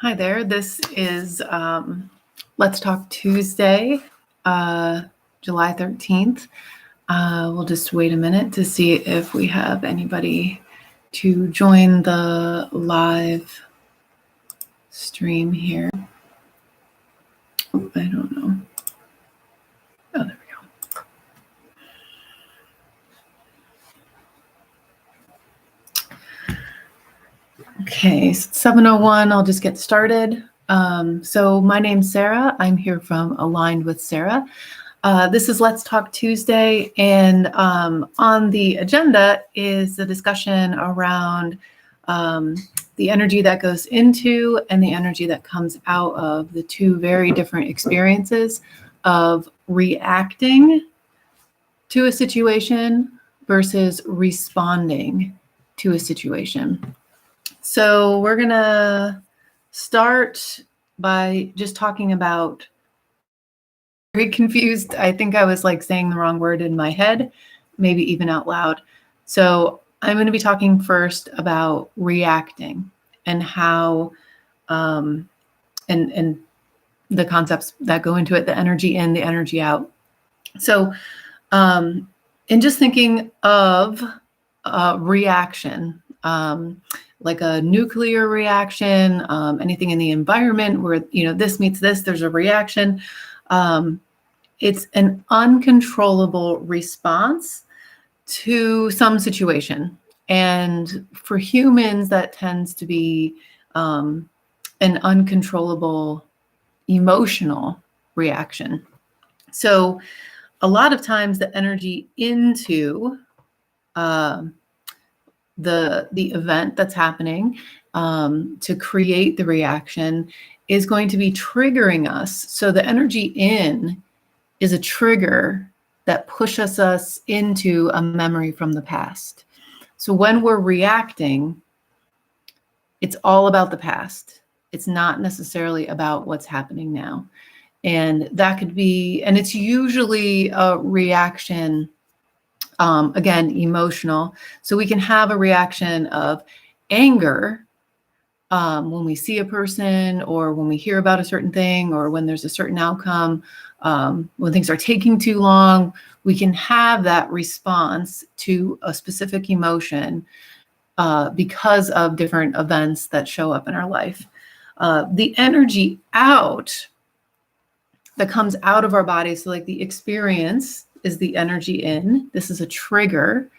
Hi there. This is Let's Talk Tuesday, July 13th. We'll just wait a minute to see if we have anybody to join the live stream here. Oh, I don't know. Oh, there we go. Okay, so it's 7:01. I'll just get started. So my name's Sarah. I'm here from Aligned with Sarah. This is Let's Talk Tuesday, and on the agenda is the discussion around the energy that goes into and the energy that comes out of the two very different experiences of reacting to a situation versus responding to a situation. So we're going to start by just talking about, very confused. I think I was like saying the wrong word in my head, maybe even out loud. So I'm going to be talking first about reacting and how, and the concepts that go into it, the energy in, the energy out. So, in just thinking of reaction, like a nuclear reaction, anything in the environment where, this meets this, there's a reaction. It's an uncontrollable response to some situation. And for humans, that tends to be an uncontrollable emotional reaction. So a lot of times the energy into the event that's happening to create the reaction is going to be triggering us. So the energy in is a trigger that pushes us into a memory from the past. So when we're reacting, it's all about the past. It's not necessarily about what's happening now. And that could be, and it's usually a reaction, again, emotional. So we can have a reaction of anger when we see a person, or when we hear about a certain thing, or when there's a certain outcome, when things are taking too long. We can have that response to a specific emotion because of different events that show up in our life. The energy out that comes out of our body, so like the experience is the energy in. This is a trigger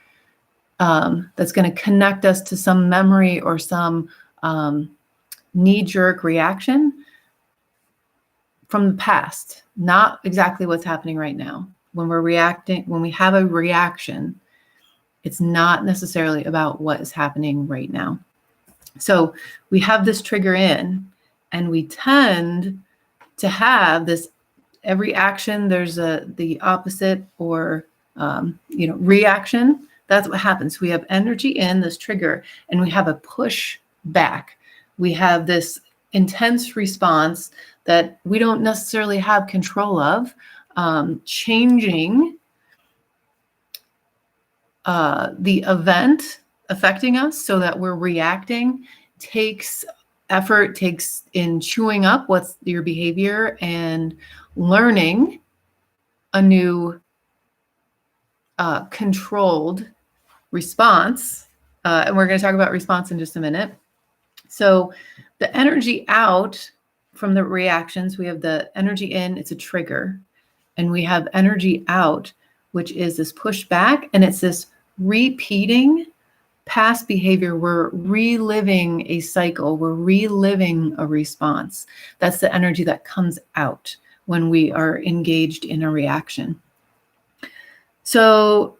that's going to connect us to some memory or some knee-jerk reaction from the past, not exactly what's happening right now. When we're reacting, when we have a reaction, it's not necessarily about what is happening right now. So we have this trigger in, and we tend to have this, every action, there's the opposite or, reaction. That's what happens. We have energy in, this trigger, and we have a push back. We have this intense response that we don't necessarily have control of, changing the event affecting us so that we're reacting takes effort, takes in chewing up what's your behavior and learning a new controlled response. And we're going to talk about response in just a minute. So the energy out from the reactions, we have the energy in, it's a trigger, and we have energy out, which is this pushback, and it's this repeating past behavior. We're reliving a cycle. We're reliving a response. That's the energy that comes out when we are engaged in a reaction. So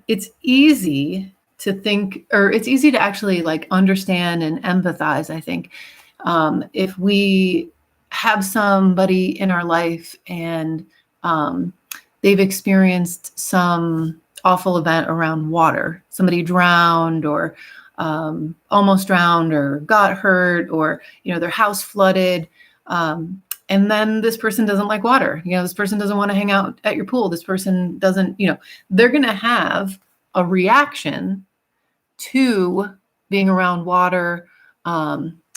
it's easy to think, or it's easy to actually like understand and empathize, I think. If we have somebody in our life and they've experienced some awful event around water, somebody drowned or almost drowned or got hurt, or, their house flooded. And then this person doesn't like water. This person doesn't want to hang out at your pool. This person doesn't, they're going to have a reaction to being around water,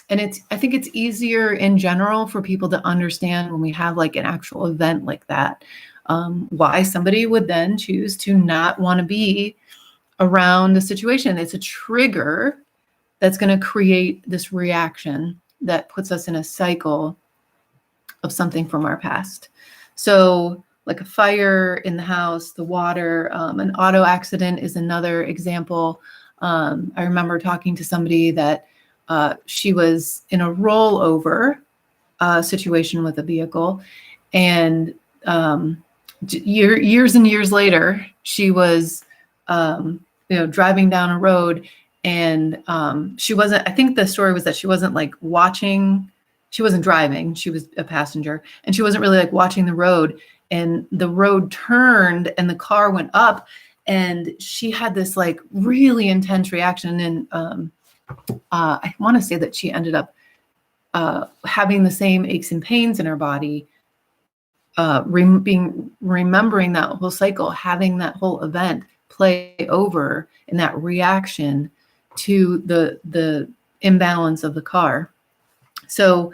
I think it's easier in general for people to understand when we have like an actual event like that, why somebody would then choose to not want to be around a situation. It's a trigger that's going to create this reaction that puts us in a cycle of something from our past. So like a fire in the house, the water, an auto accident is another example. I remember talking to somebody that she was in a rollover situation with a vehicle, and years and years later, she was, driving down a road, and she wasn't. I think the story was that she wasn't like watching. She wasn't driving. She was a passenger, and she wasn't really like watching the road. And the road turned, and the car went up, and she had this like really intense reaction. And I want to say that she ended up having the same aches and pains in her body, remembering that whole cycle, having that whole event play over in that reaction to the imbalance of the car. So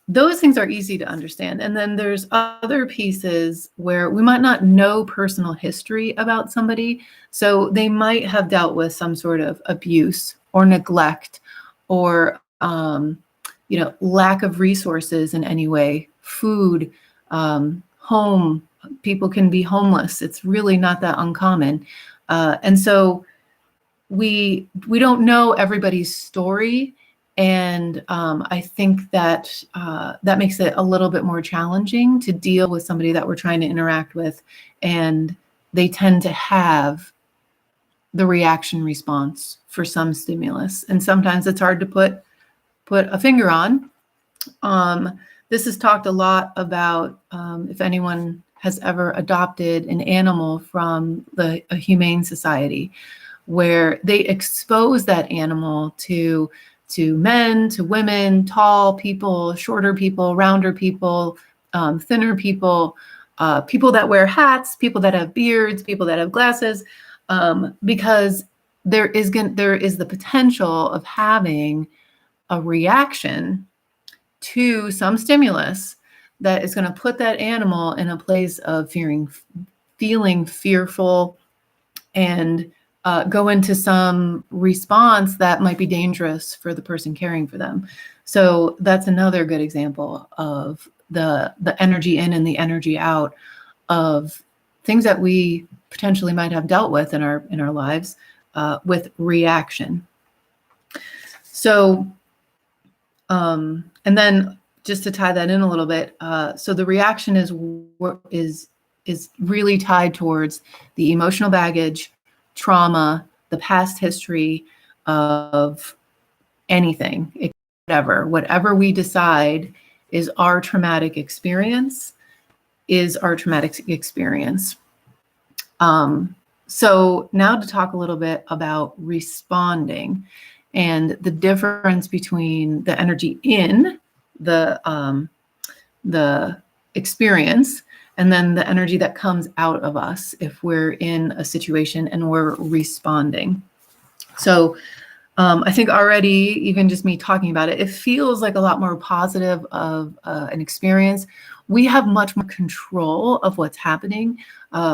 those things are easy to understand. And then there's other pieces where we might not know personal history about somebody. So they might have dealt with some sort of abuse or neglect, or lack of resources in any way, food, home. People can be homeless. It's really not that uncommon. And so we don't know everybody's story. And I think that that makes it a little bit more challenging to deal with somebody that we're trying to interact with. And they tend to have the reaction response for some stimulus. And sometimes it's hard to put a finger on. This is talked a lot about if anyone has ever adopted an animal from a humane society, where they expose that animal to men, to women, tall people, shorter people, rounder people, thinner people, people that wear hats, people that have beards, people that have glasses, because there is the potential of having a reaction to some stimulus that is going to put that animal in a place of feeling fearful, and go into some response that might be dangerous for the person caring for them. So that's another good example of the energy in and the energy out of things that we potentially might have dealt with in our lives with reaction. So, and then just to tie that in a little bit, so the reaction is really tied towards the emotional baggage, trauma, the past history of anything, whatever we decide is our traumatic experience, is our traumatic experience. So now to talk a little bit about responding and the difference between the energy in the experience and then the energy that comes out of us if we're in a situation and we're responding. So I think already, even just me talking about it, it feels like a lot more positive of an experience. We have much more control of what's happening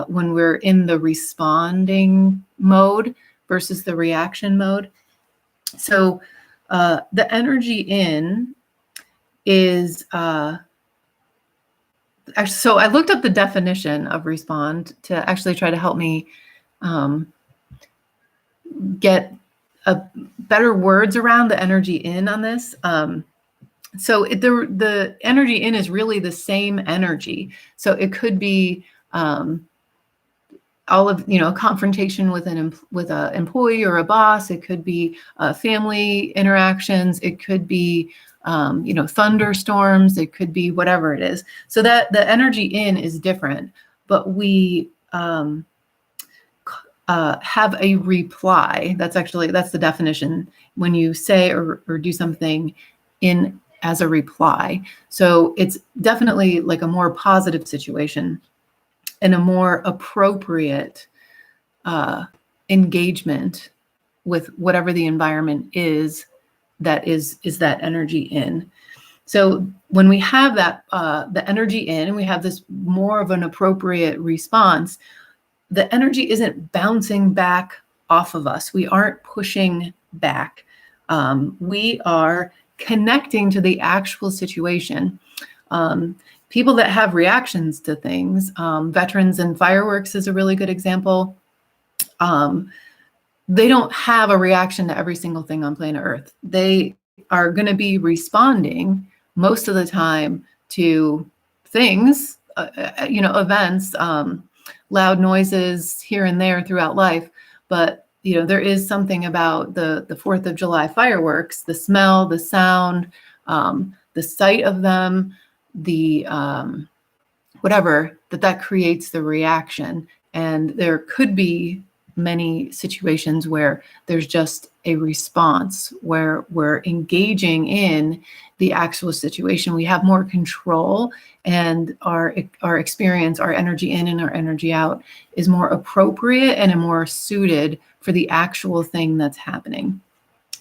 when we're in the responding mode versus the reaction mode. So the energy in is, so I looked up the definition of respond to actually try to help me get better words around the energy in on this. So the energy in is really the same energy. So it could be all of, confrontation with an employee or a boss. It could be family interactions. It could be thunderstorms. It could be whatever it is. So that the energy in is different, but we have a reply. That's the definition, when you say or do something in as a reply. So it's definitely like a more positive situation and a more appropriate engagement with whatever the environment is that is that energy in. So when we have that the energy in, and we have this more of an appropriate response, the energy isn't bouncing back off of us. We aren't pushing back. We are connecting to the actual situation. People that have reactions to things, veterans and fireworks is a really good example. They don't have a reaction to every single thing on planet Earth. They are going to be responding most of the time to things, events, loud noises here and there throughout life. But there is something about the 4th of July fireworks, the smell, the sound, the sight of them, the whatever, that creates the reaction. And there could be many situations where there's just a response, where we're engaging in the actual situation. We have more control, and our experience, our energy in and our energy out, is more appropriate and more suited for the actual thing that's happening.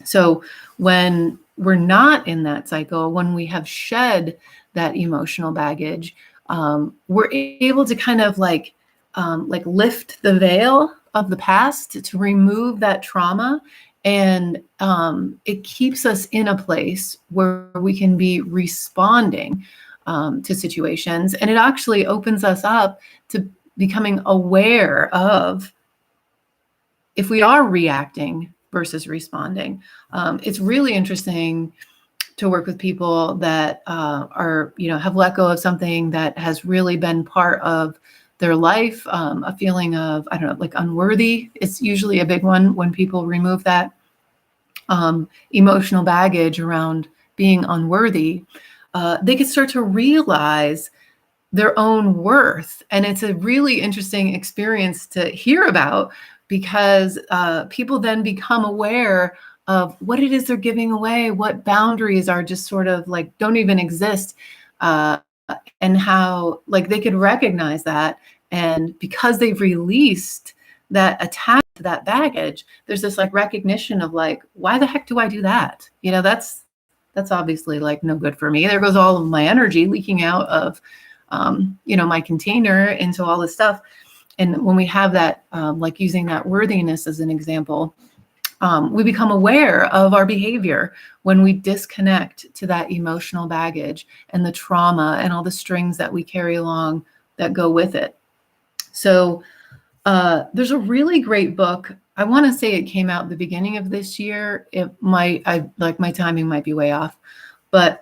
So when we're not in that cycle, when we have shed that emotional baggage, we're able to kind of like lift the veil of the past to remove that trauma. And it keeps us in a place where we can be responding to situations. And it actually opens us up to becoming aware of if we are reacting versus responding. It's really interesting to work with people that are, have let go of something that has really been part of their life, a feeling of, like unworthy. It's usually a big one when people remove that emotional baggage around being unworthy. They can start to realize their own worth. And it's a really interesting experience to hear about, because people then become aware of what it is they're giving away, what boundaries are just sort of like don't even exist, and how like they could recognize that. And because they've released that attachment to that baggage, there's this like recognition of like, why the heck do I do that? That's obviously like no good for me. There goes all of my energy leaking out of my container into all this stuff. And when we have that, like using that worthiness as an example, we become aware of our behavior when we disconnect to that emotional baggage and the trauma and all the strings that we carry along that go with it. So there's a really great book. I want to say it came out at the beginning of this year. My timing might be way off, but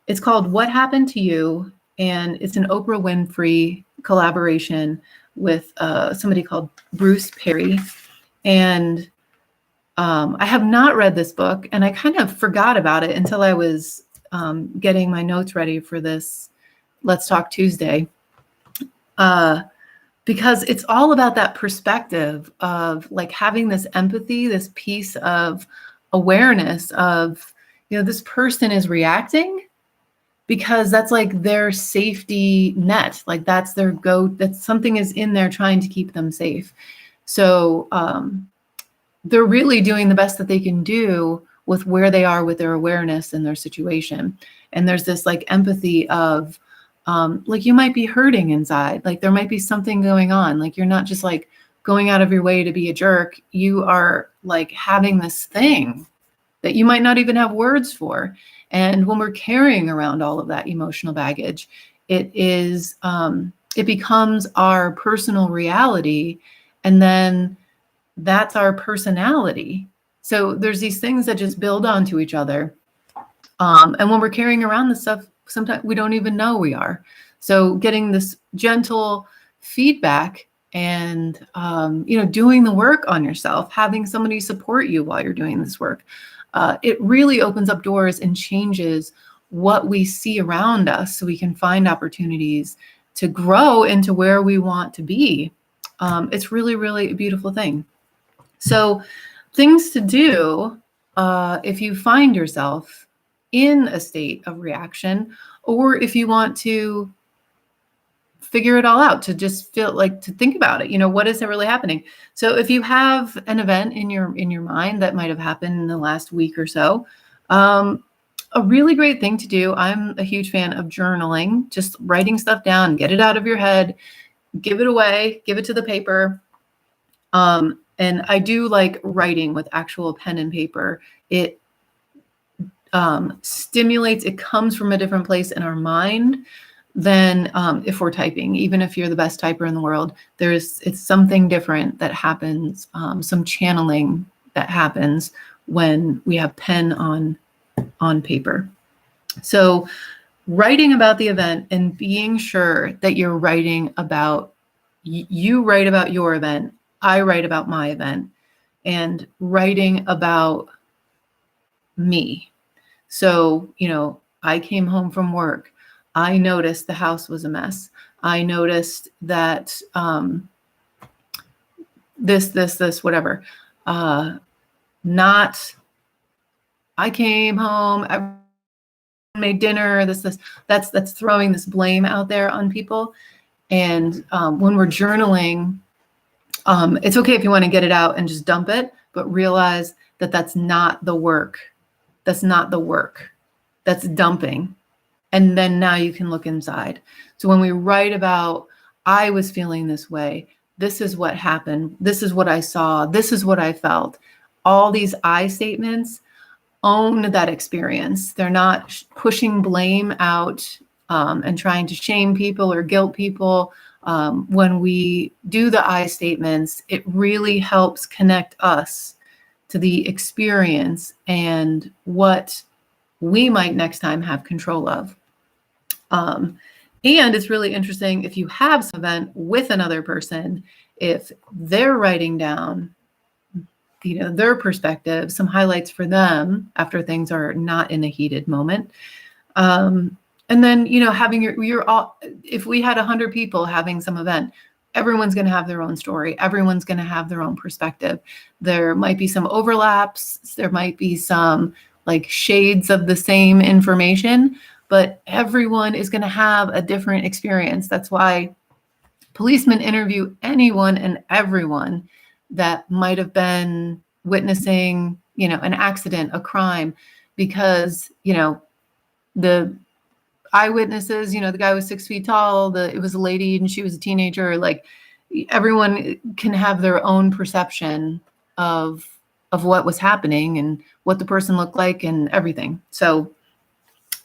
it's called What Happened to You? And it's an Oprah Winfrey collaboration with somebody called Bruce Perry. And I have not read this book, and I kind of forgot about it until I was getting my notes ready for this Let's Talk Tuesday, because it's all about that perspective of like having this empathy, this piece of awareness of, this person is reacting because that's like their safety net, like that's their that something is in there trying to keep them safe. So they're really doing the best that they can do with where they are with their awareness and their situation. And there's this like empathy of like you might be hurting inside, like there might be something going on, like you're not just like going out of your way to be a jerk. You are like having this thing that you might not even have words for. And when we're carrying around all of that emotional baggage, it becomes our personal reality. And then that's our personality. So there's these things that just build onto each other. And when we're carrying around this stuff, sometimes we don't even know we are. So getting this gentle feedback and, doing the work on yourself, having somebody support you while you're doing this work, it really opens up doors and changes what we see around us so we can find opportunities to grow into where we want to be. It's really, really a beautiful thing. So things to do if you find yourself in a state of reaction, or if you want to figure it all out, to just feel like, to think about it. What is really happening? So if you have an event in your mind that might have happened in the last week or so, a really great thing to do, I'm a huge fan of journaling, just writing stuff down, get it out of your head, give it away, give it to the paper. And I do like writing with actual pen and paper. It stimulates, it comes from a different place in our mind than if we're typing. Even if you're the best typer in the world, it's something different that happens, some channeling that happens when we have pen on paper. So writing about the event and being sure that you're writing about, you write about your event, I write about my event, and writing about me. So, I came home from work. I noticed the house was a mess. I noticed that this, whatever. I came home, I made dinner, this. That's throwing this blame out there on people. And when we're journaling, it's okay if you want to get it out and just dump it, but realize that that's not the work. That's not the work. That's dumping. And then now you can look inside. So when we write about, I was feeling this way, this is what happened, this is what I saw, this is what I felt, all these I statements own that experience. They're not pushing blame out and trying to shame people or guilt people. When we do the I statements, it really helps connect us to the experience and what we might next time have control of. And it's really interesting if you have some event with another person, if they're writing down, their perspective, some highlights for them after things are not in a heated moment. And then, having if we had 100 people having some event, everyone's going to have their own story. Everyone's going to have their own perspective. There might be some overlaps. There might be some like shades of the same information, but everyone is going to have a different experience. That's why policemen interview anyone and everyone that might have been witnessing, an accident, a crime, because, the eyewitnesses, the guy was 6 feet tall, it was a lady and she was a teenager. Like, everyone can have their own perception of what was happening and what the person looked like and everything. So,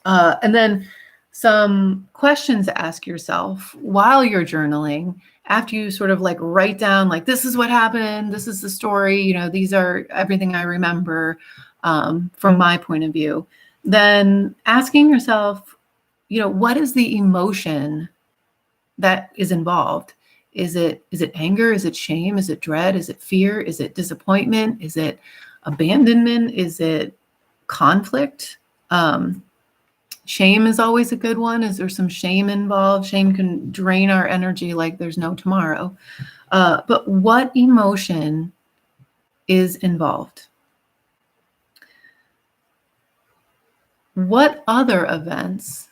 and then some questions to ask yourself while you're journaling, after you sort of like write down, like, this is what happened, this is the story, these are everything I remember from my point of view. Then asking yourself, what is the emotion that is involved? Is it anger? Is it shame? Is it dread? Is it fear? Is it disappointment? Is it abandonment? Is it conflict? Shame is always a good one. Is there some shame involved? Shame can drain our energy like there's no tomorrow. But what emotion is involved? What other events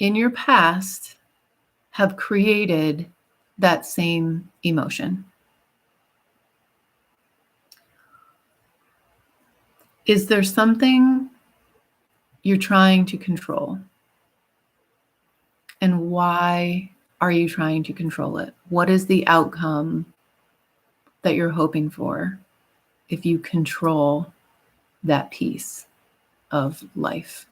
in your past have created that same emotion? Is there something you're trying to control? And why are you trying to control it? What is the outcome that you're hoping for if you control that piece of life?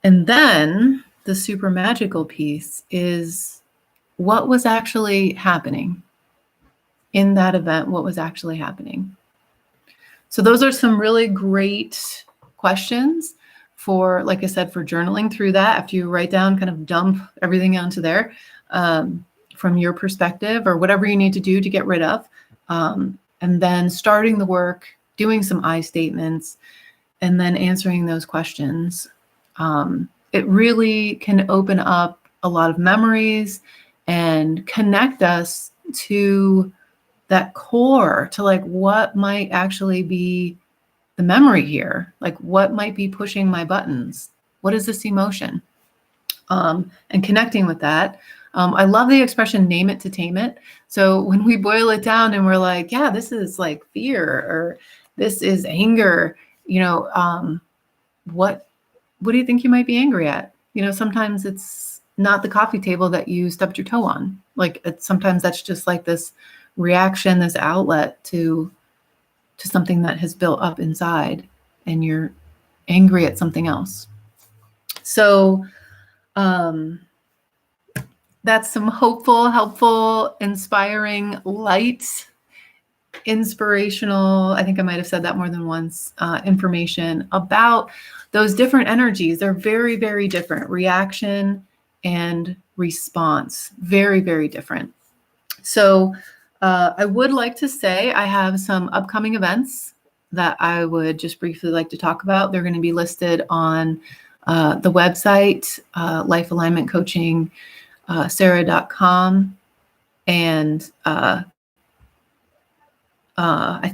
And then the super magical piece is what was actually happening in that event, what was actually happening. So those are some really great questions for, like I said, for journaling through that. After you write down, kind of dump everything onto there from your perspective or whatever you need to do to get rid of. And then starting the work, doing some I statements, and then answering those questions. It really can open up a lot of memories and connect us to that core, to like what might actually be the memory here, like what might be pushing my buttons. What is this emotion? and connecting with that. I love the expression "name it to tame it." So when we boil it down and we're like, yeah, this is like fear, or this is anger, what do you think you might be angry at? Sometimes it's not the coffee table that you stubbed your toe on. Like sometimes that's just like this reaction, this outlet to something that has built up inside, and you're angry at something else. So that's some hopeful, helpful, inspiring, light, inspirational, I think I might have said that more than once, information about those different energies. They're very, very different. Reaction and response, very, very different. So I would like to say I have some upcoming events that I would just briefly like to talk about. They're going to be listed on the website, Life Alignment Coaching, sarah.com. And I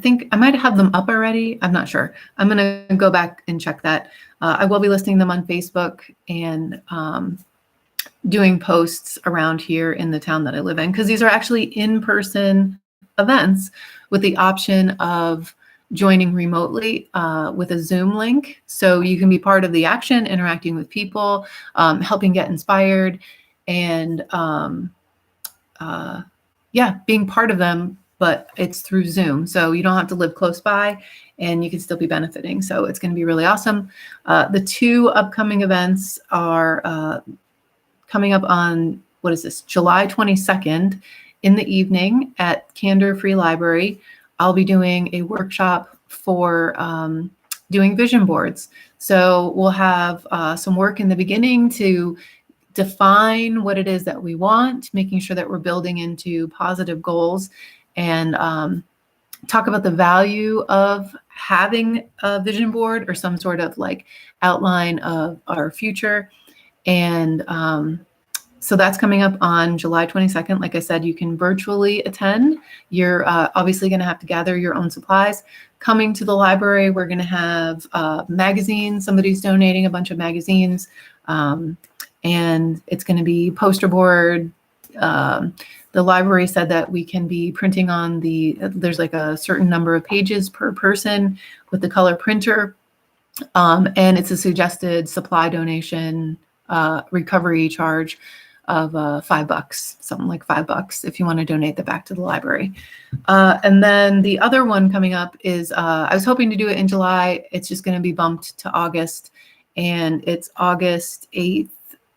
think I might have them up already. I'm not sure. I'm going to go back and check that. I will be listing them on Facebook and doing posts around here in the town that I live in, because these are actually in-person events with the option of joining remotely with a Zoom link. So you can be part of the action, interacting with people, helping get inspired, and being part of them, but it's through Zoom. So you don't have to live close by and you can still be benefiting. So it's going to be really awesome. The two upcoming events are coming up on, July 22nd in the evening at Candor Free Library. I'll be doing a workshop for doing vision boards. So we'll have some work in the beginning to define what it is that we want, making sure that we're building into positive goals, and talk about the value of having a vision board or some sort of like outline of our future. And so that's coming up on July 22nd. Like I said, you can virtually attend. You're obviously going to have to gather your own supplies. Coming to the library, we're going to have magazines. Somebody's donating a bunch of magazines. And it's going to be poster board. The library said that we can be printing on there's like a certain number of pages per person with the color printer. And it's a suggested supply donation recovery charge of $5, something like $5 if you want to donate that back to the library. And then the other one coming up is, I was hoping to do it in July. It's just going to be bumped to August, and it's August 8th.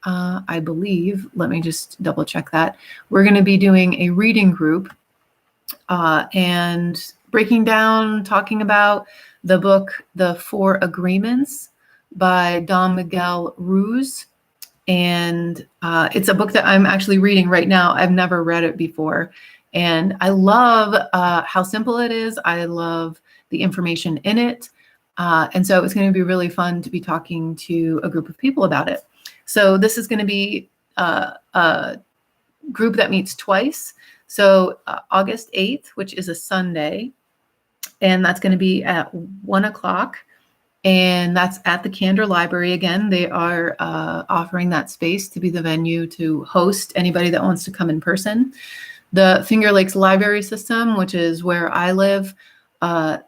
I believe, let me just double check that. We're going to be doing a reading group and breaking down, talking about the book, The Four Agreements by Don Miguel Ruiz. And it's a book that I'm actually reading right now. I've never read it before. And I love how simple it is. I love the information in it. And so it's going to be really fun to be talking to a group of people about it. So this is going to be a group that meets twice. So August 8th, which is a Sunday, and that's going to be at 1 o'clock. And that's at the Candor Library. Again, they are offering that space to be the venue to host anybody that wants to come in person. The Finger Lakes Library System, which is where I live,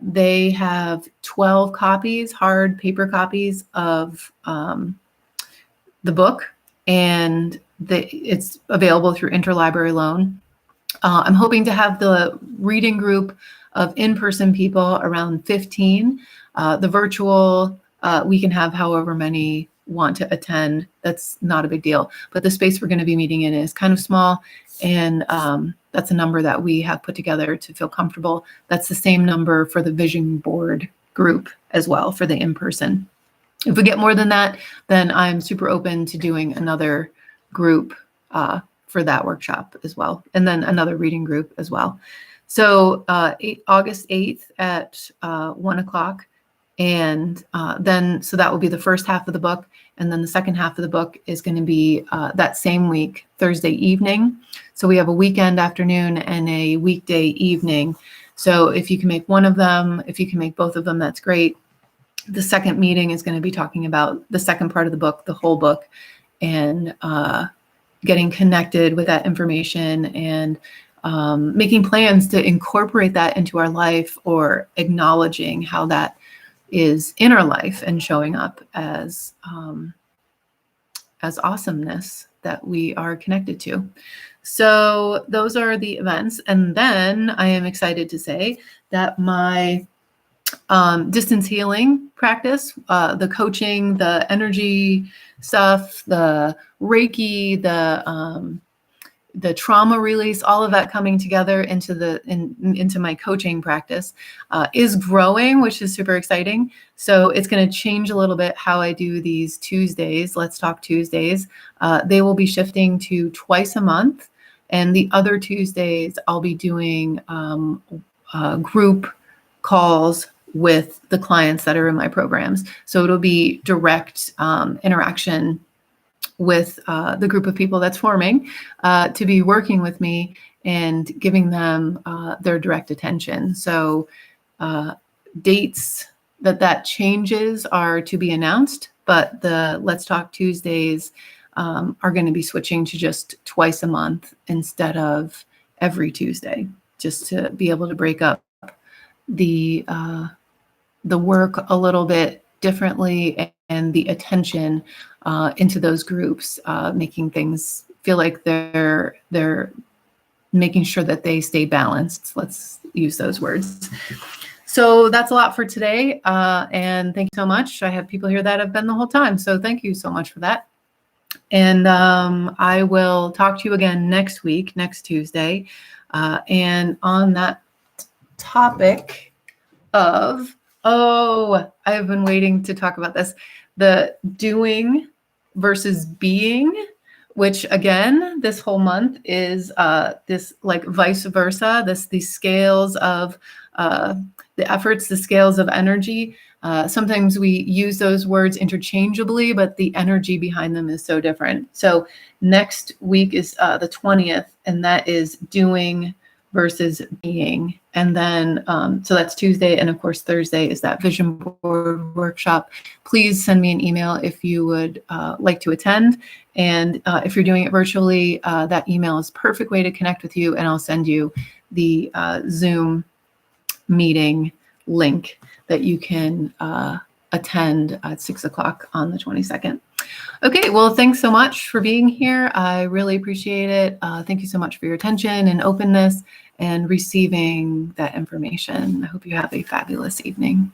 they have 12 copies, hard paper copies of the book, and it's available through interlibrary loan. I'm hoping to have the reading group of in-person people around 15. The virtual, we can have however many want to attend. That's not a big deal. But the space we're going to be meeting in is kind of small, and that's a number that we have put together to feel comfortable. That's the same number for the vision board group as well for the in-person. If we get more than that, then I'm super open to doing another group for that workshop as well, and then another reading group as well. So August 8th at 1 o'clock. And then, so that will be the first half of the book. And then the second half of the book is going to be that same week, Thursday evening. So we have a weekend afternoon and a weekday evening. So if you can make one of them, if you can make both of them, that's great. The second meeting is going to be talking about the second part of the book, the whole book. and getting connected with that information and making plans to incorporate that into our life, or acknowledging how that is in our life and showing up as awesomeness that we are connected to. So those are the events. And then I am excited to say that my distance healing practice, the coaching, the energy stuff, the Reiki, the trauma release, all of that coming together into my coaching practice is growing, which is super exciting. So it's going to change a little bit how I do these Tuesdays, Let's Talk Tuesdays. They will be shifting to twice a month. And the other Tuesdays, I'll be doing group calls with the clients that are in my programs. So it'll be direct interaction with the group of people that's forming to be working with me and giving them their direct attention. So dates that changes are to be announced, but the Let's Talk Tuesdays are going to be switching to just twice a month instead of every Tuesday, just to be able to break up the work a little bit differently and the attention into those groups, making things feel like they're making sure that they stay balanced. Let's use those words. So that's a lot for today. And thank you so much. I have people here that have been the whole time. So thank you so much for that. And I will talk to you again next week, next Tuesday. And on that topic of, I've been waiting to talk about this, the doing versus being, which again, this whole month is this like vice versa, these scales of the efforts, the scales of energy. Sometimes we use those words interchangeably, but the energy behind them is so different. So next week is the 20th, and that is doing versus being. And then, so that's Tuesday. And of course, Thursday is that vision board workshop. Please send me an email if you would like to attend. And if you're doing it virtually, that email is a perfect way to connect with you. And I'll send you the Zoom meeting link that you can attend at 6 o'clock on the 22nd. Okay, well, thanks so much for being here. I really appreciate it. Thank you so much for your attention and openness and receiving that information. I hope you have a fabulous evening.